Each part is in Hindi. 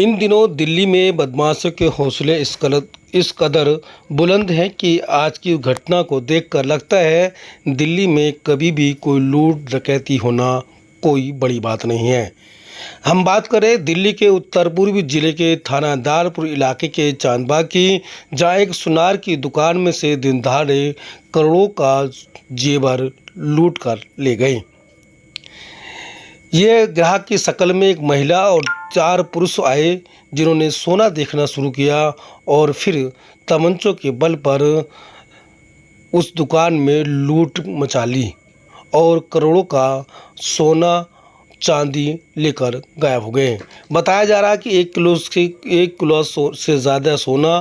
इन दिनों दिल्ली में बदमाशों के हौसले इस कदर बुलंद हैं कि आज की घटना को देखकर लगता है दिल्ली में कभी भी कोई लूट डकैती होना कोई बड़ी बात नहीं है। हम बात करें दिल्ली के उत्तर पूर्वी जिले के थाना दारपुर इलाके के चांदबाग की, जहां एक सुनार की दुकान में से दिन दहाड़े करोड़ों का जेवर लूट कर ले गए। ये ग्राहक की शक्ल में एक महिला और 4 पुरुष आए, जिन्होंने सोना देखना शुरू किया और फिर तमंचों के बल पर उस दुकान में लूट मचा ली और करोड़ों का सोना चांदी लेकर गायब हो गए। बताया जा रहा है कि 1 किलो से ज़्यादा सोना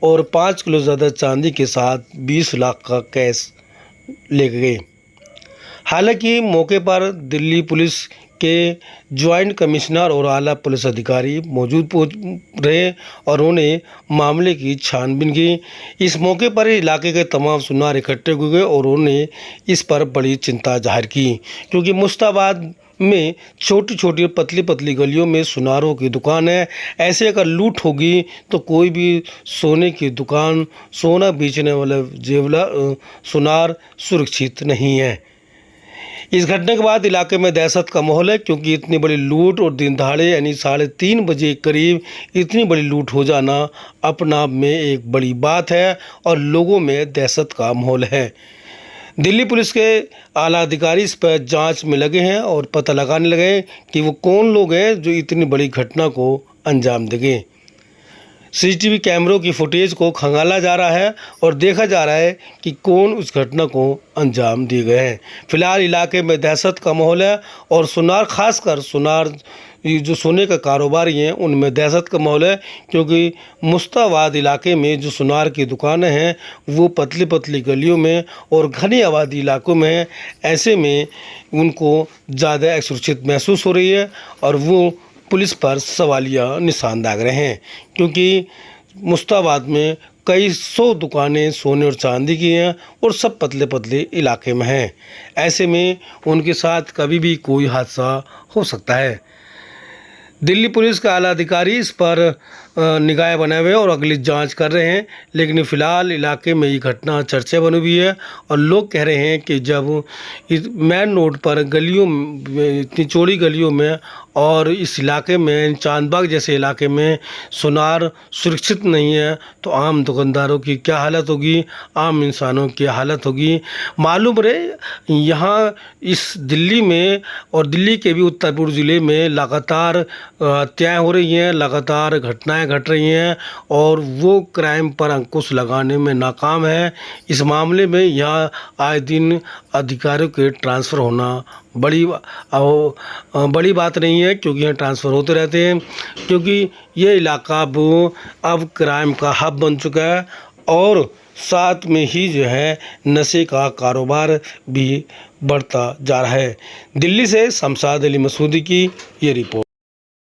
और 5 किलो ज़्यादा चांदी के साथ 20 लाख का कैश ले गए। हालांकि मौके पर दिल्ली पुलिस के ज्वाइंट कमिश्नर और आला पुलिस अधिकारी मौजूद रहे और उन्होंने मामले की छानबीन की। इस मौके पर इलाके के तमाम सुनार इकट्ठे हो गए और उन्होंने इस पर बड़ी चिंता जाहिर की, क्योंकि मुश्ताबाद में छोटी छोटी पतली पतली गलियों में सुनारों की दुकान है। ऐसे अगर लूट होगी तो कोई भी सोने की दुकान, सोना बेचने वाला सुनार सुरक्षित नहीं है। इस घटना के बाद इलाके में दहशत का माहौल है, क्योंकि इतनी बड़ी लूट और दिन दहाड़े यानी 3:30 बजे करीब इतनी बड़ी लूट हो जाना अपना आप में एक बड़ी बात है और लोगों में दहशत का माहौल है। दिल्ली पुलिस के आला अधिकारी इस पर जांच में लगे हैं और पता लगाने लगे कि वो कौन लोग हैं जो इतनी बड़ी घटना को अंजाम देंगे। सीसीटीवी कैमरों की फुटेज को खंगाला जा रहा है और देखा जा रहा है कि कौन उस घटना को अंजाम दिए गए हैं। फिलहाल इलाके में दहशत का माहौल है और खासकर सुनार जो सोने का कारोबारी हैं उनमें दहशत का माहौल है, क्योंकि मुश्ताबाद इलाके में जो सुनार की दुकानें हैं वो पतली पतली गलियों में और घनी आबादी इलाकों में है। ऐसे में उनको ज़्यादा असुरक्षित महसूस हो रही है और वो पुलिस पर सवालिया निशान दाग रहे हैं, क्योंकि मुश्ताबाद में कई 100 दुकानें सोने और चांदी की हैं और सब पतले पतले इलाके में हैं। ऐसे में उनके साथ कभी भी कोई हादसा हो सकता है। दिल्ली पुलिस का आला अधिकारी इस पर निगाह बनाए हुए और अगली जांच कर रहे हैं, लेकिन फ़िलहाल इलाके में ये घटना चर्चा बनी हुई है और लोग कह रहे हैं कि जब इस मेन रोड पर गलियों में, इतनी चौड़ी गलियों में और इस इलाके में चांदबाग जैसे इलाके में सुनार सुरक्षित नहीं है तो आम दुकानदारों की क्या हालत होगी, आम इंसानों की हालत होगी। मालूम रहे यहाँ इस दिल्ली में और दिल्ली के भी उत्तर पूर्व ज़िले में लगातार हत्याएँ हो रही हैं, लगातार घटनाएं घट रही हैं और वो क्राइम पर अंकुश लगाने में नाकाम है। इस मामले में यहाँ आए दिन अधिकारियों के ट्रांसफ़र होना बड़ी बात नहीं है, क्योंकि यहाँ ट्रांसफ़र होते रहते हैं, क्योंकि ये इलाका अब क्राइम का हब बन चुका है और साथ में ही जो है नशे का कारोबार भी बढ़ता जा रहा है। दिल्ली से शमशाद अली मसूदी की ये रिपोर्ट।